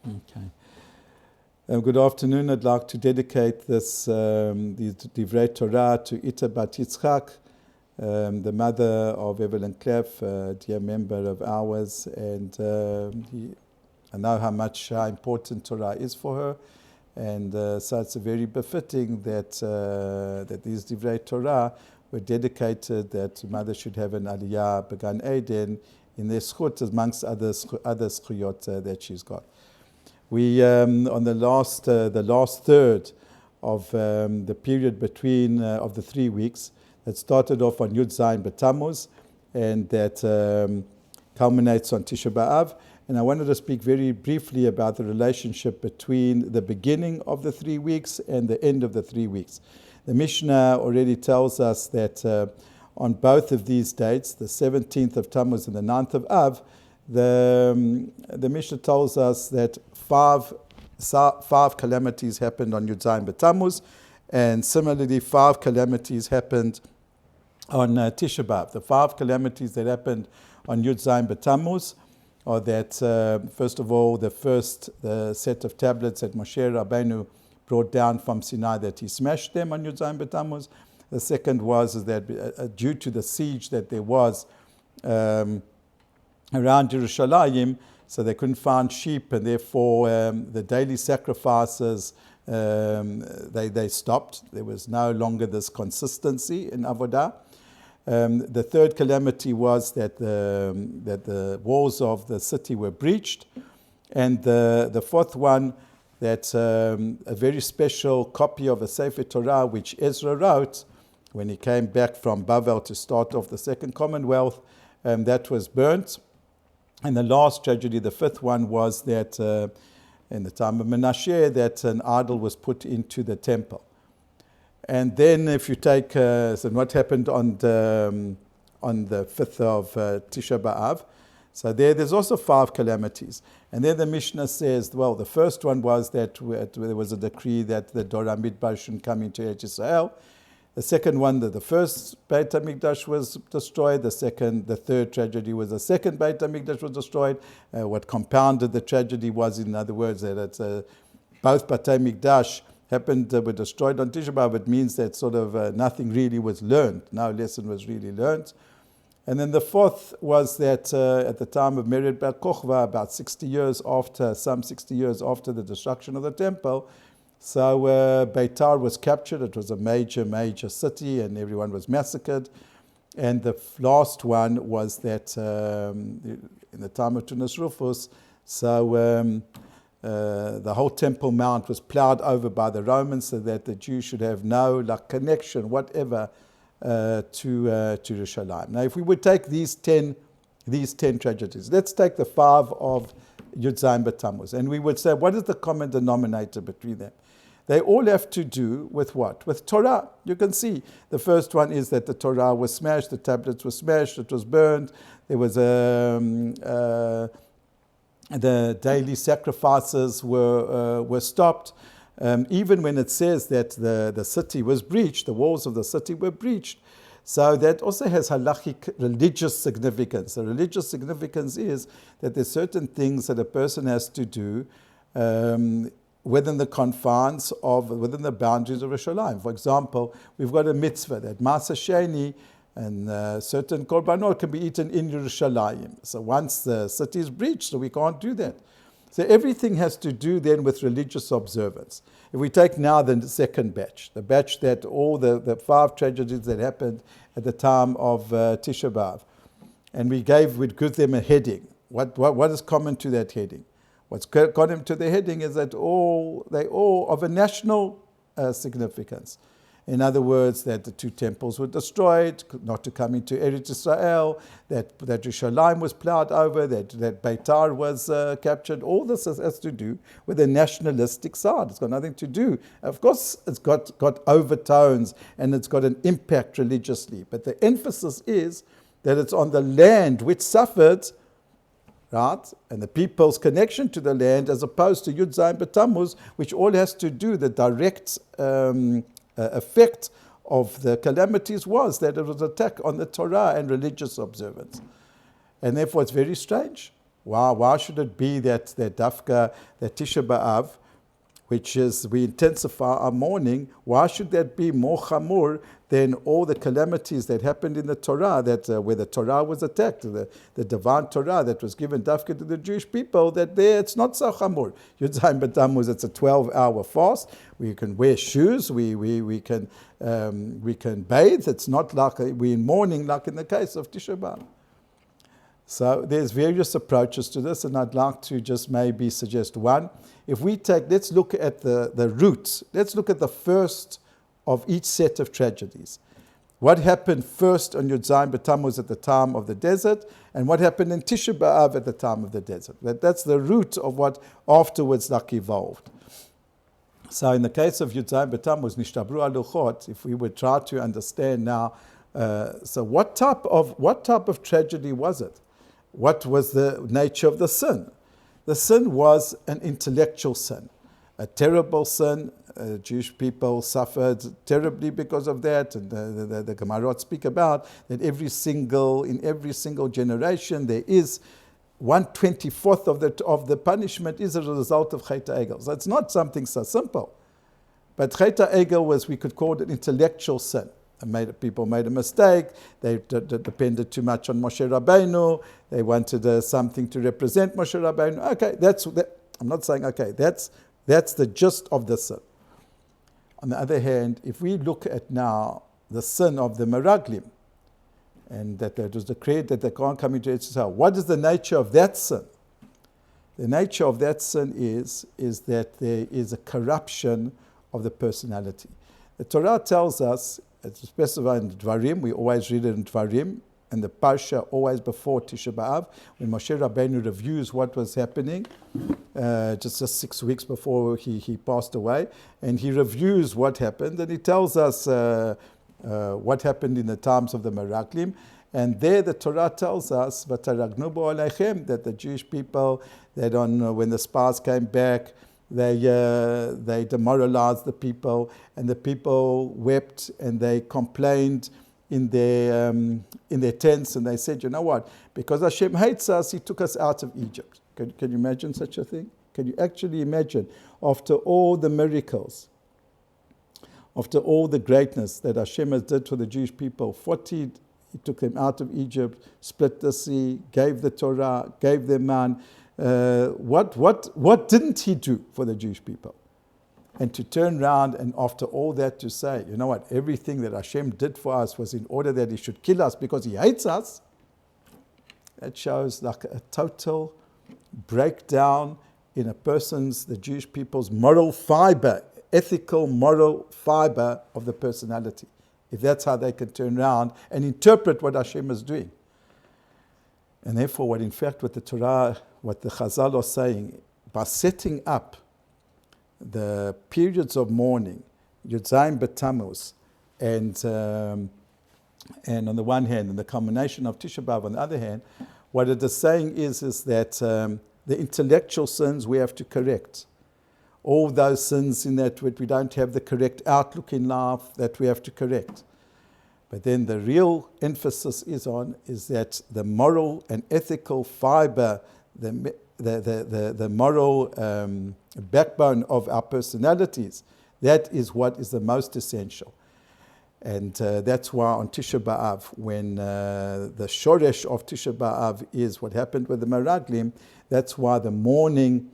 Okay. Good afternoon. I'd like to dedicate this the Divrei Torah to Ita Bat Yitzchak, the mother of Evelyn Clef, a dear member of ours, and I know how important Torah is for her, and so it's very befitting that that these Divrei Torah were dedicated, that mother should have an Aliyah Began Eden in their schut, amongst other schuyot that she's got. We on the last third of the period between of the 3 weeks that started off on Yud Zayin B'Tammuz and that culminates on Tisha B'Av. And I wanted to speak very briefly about the relationship between the beginning of the 3 weeks and the end of the 3 weeks. The Mishnah already tells us that on both of these dates, the 17th of Tammuz and the 9th of Av, the Mishnah tells us that five calamities happened on Yud Zayin B'Tammuz, and similarly 5 calamities happened on Tisha B'Av. The 5 calamities that happened on Yud Zayin B'Tammuz are that, first of all, the set of tablets that Moshe Rabbeinu brought down from Sinai, that he smashed them on Yud Zayin B'Tammuz. The second was that due to the siege that there was around Yerushalayim, so they couldn't find sheep, and therefore the daily sacrifices, they stopped. There was no longer this consistency in Avodah. The third calamity was that the walls of the city were breached. And the fourth one, that a very special copy of a Sefer Torah, which Ezra wrote when he came back from Bavel to start off the Second Commonwealth, that was burnt. And the last tragedy, the fifth one, was that in the time of Menashe, that an idol was put into the temple. And then if you take, so what happened on the 5th of Tisha B'Av, so there's also 5 calamities. And then the Mishnah says, well, the first one was that there was a decree that the Dor HaMidbar shouldn't come into Eretz Yisrael. The second one, that the first Beit HaMikdash was destroyed. The third tragedy was the second Beit HaMikdash was destroyed. What compounded the tragedy was, in other words, that both Beit HaMikdash were destroyed on Tisha B'Av. It means that sort of nothing really was learned. No lesson was really learned. And then the fourth was that at the time of Mered Bar Kochva, about 60 years after the destruction of the temple, so Beitar was captured. It was a major city, and everyone was massacred. And the last one was that in the time of Tunas Rufus, so the whole Temple Mount was plowed over by the Romans, so that the Jews should have no connection whatever to Yerushalayim. Now, if we would take these 10 tragedies, let's take the 5 of Yud Zayin B'Tammuz, and we would say, what is the common denominator between them? They all have to do with what? With Torah. You can see the first one is that the Torah was smashed, the tablets were smashed, it was burned. There was the daily sacrifices were stopped. Even when it says that the city was breached, the walls of the city were breached. So that also has halachic religious significance. The religious significance is that there's certain things that a person has to do within the boundaries of Yerushalayim. For example, we've got a mitzvah that Masei and certain korbanot can be eaten in Yerushalayim. So once the city is breached, so we can't do that. So everything has to do then with religious observance. If we take now the second batch, the batch that all the 5 tragedies that happened at the time of Tisha B'Av, and we'd give them a heading. What is common to that heading? What's common to the heading is that they all of a national significance. In other words, that the 2 temples were destroyed, not to come into Eretz Yisrael, that Yerushalayim was plowed over, that Beitar was captured. All this has to do with the nationalistic side. It's got nothing to do. Of course, it's got overtones and it's got an impact religiously. But the emphasis is that it's on the land which suffered, right? And the people's connection to the land, as opposed to Yud Zayin B'Tammuz, which all has to do, the direct effect of the calamities was that it was an attack on the Torah and religious observance. And therefore it's very strange Why should it be that Dafka, that Tisha B'Av, which is we intensify our mourning, why should that be more chamur than all the calamities that happened in the Torah, that where the Torah was attacked, the divine Torah that was given Dafka to the Jewish people, that there it's not so chamur. Yud Zayin B'Tammuz, it's a 12-hour fast. We can wear shoes. We can bathe. It's not like we're in mourning like in the case of Tisha B'Av. So there's various approaches to this, and I'd like to just maybe suggest one. If we let's look at the roots. Let's look at the first of each set of tragedies. What happened first on Yud Zayin B'Tammuz at the time of the desert, and what happened in Tisha B'Av at the time of the desert. That's the root of what afterwards evolved. So in the case of Yud Zayin B'Tammuz, Nishtabru Aluchot, if we would try to understand now, so what type of tragedy was it? What was the nature of the sin? The sin was an intellectual sin, a terrible sin. Jewish people suffered terribly because of that, and the Gemarot speak about that in every single generation there is 1/24 of the punishment is as a result of Chet HaEgel. So it's not something so simple. But Chet HaEgel was, we could call it an intellectual sin. People made a mistake. They depended too much on Moshe Rabbeinu. They wanted something to represent Moshe Rabbeinu. Okay, I'm not saying okay. That's the gist of the sin. On the other hand, if we look at now the sin of the Meraglim, and that was decreed that they can't come into Eretz Yisrael, what is the nature of that sin? The nature of that sin is that there is a corruption of the personality. The Torah tells us, it's specified in Dvarim, we always read it in Dvarim, and the Parsha always before Tisha B'Av, when Moshe Rabbeinu reviews what was happening, just 6 weeks before he passed away, and he reviews what happened, and he tells us what happened in the times of the Meraglim, and there the Torah tells us, "V'taragnu bo aleichem," that the Jewish people, that when the spies came back, they demoralized the people, and the people wept and they complained in their tents, and they said, you know what? Because Hashem hates us, He took us out of Egypt. Can you imagine such a thing? Can you actually imagine, after all the miracles, after all the greatness that Hashem has did for the Jewish people, He took them out of Egypt, split the sea, gave the Torah, gave them man. What didn't He do for the Jewish people? And to turn around and after all that to say, you know what, everything that Hashem did for us was in order that He should kill us because He hates us, that shows like a total breakdown in the Jewish people's moral fiber, ethical moral fiber of the personality. If that's how they can turn around and interpret what Hashem is doing. And therefore, what the Torah, what the Chazal are saying, by setting up the periods of mourning, Yud Zayin B'Tammuz, and on the one hand, and the culmination of Tisha B'Av on the other hand, what it is saying is that the intellectual sins we have to correct. All those sins in that we don't have the correct outlook in life that we have to correct. But then the real emphasis is that the moral and ethical fiber, the moral backbone of our personalities, that is what is the most essential. And that's why on Tisha B'Av, when the shoresh of Tisha B'Av is what happened with the Meraglim, that's why the mourning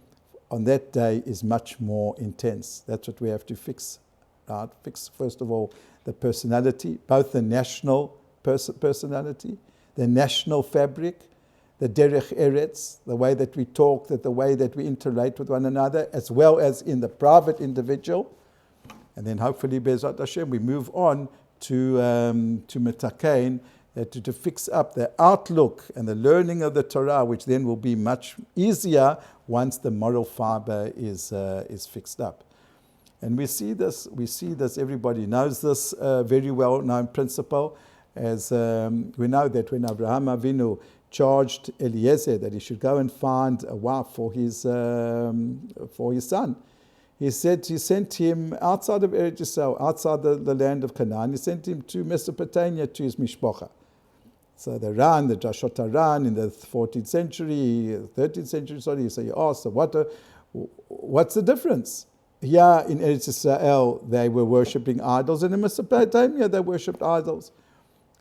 on that day is much more intense. That's what we have to fix. Right? Fix, first of all, the personality, both the national personality, the national fabric, the derech eretz, the way that we talk, the way that we interrelate with one another, as well as in the private individual. And then hopefully, Be'ezrat Hashem, we move on to metakein, to fix up the outlook and the learning of the Torah, which then will be much easier once the moral fiber is fixed up. And we see this, everybody knows this very well-known principle, as we know that when Abraham Avinu charged Eliezer that he should go and find a wife for his son, he sent him outside of Eretz Yisrael, outside the land of Canaan. He sent him to Mesopotamia, to his mishpacha. So the Ran, the Drashot Ran in the 14th century, 13th century, so you ask, so what's the difference? Here in Eretz Israel, they were worshipping idols, and in Mesopotamia, they worshipped idols.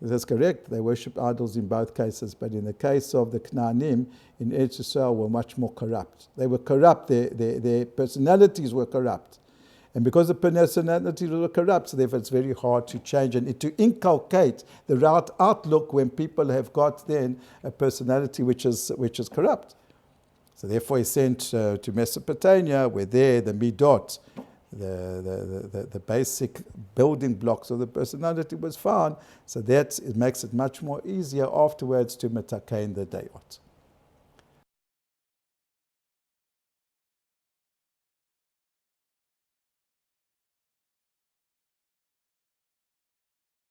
That's correct, they worshipped idols in both cases, but in the case of the Knaanim, in Eretz Israel, were much more corrupt. They were corrupt, their personalities were corrupt. And because the personalities were corrupt, so therefore it's very hard to change and to inculcate the right outlook when people have got then a personality which is corrupt. So therefore he's sent to Mesopotamia, where there the midot, the basic building blocks of the personality was found. So that it makes it much more easier afterwards to metakein the dayot.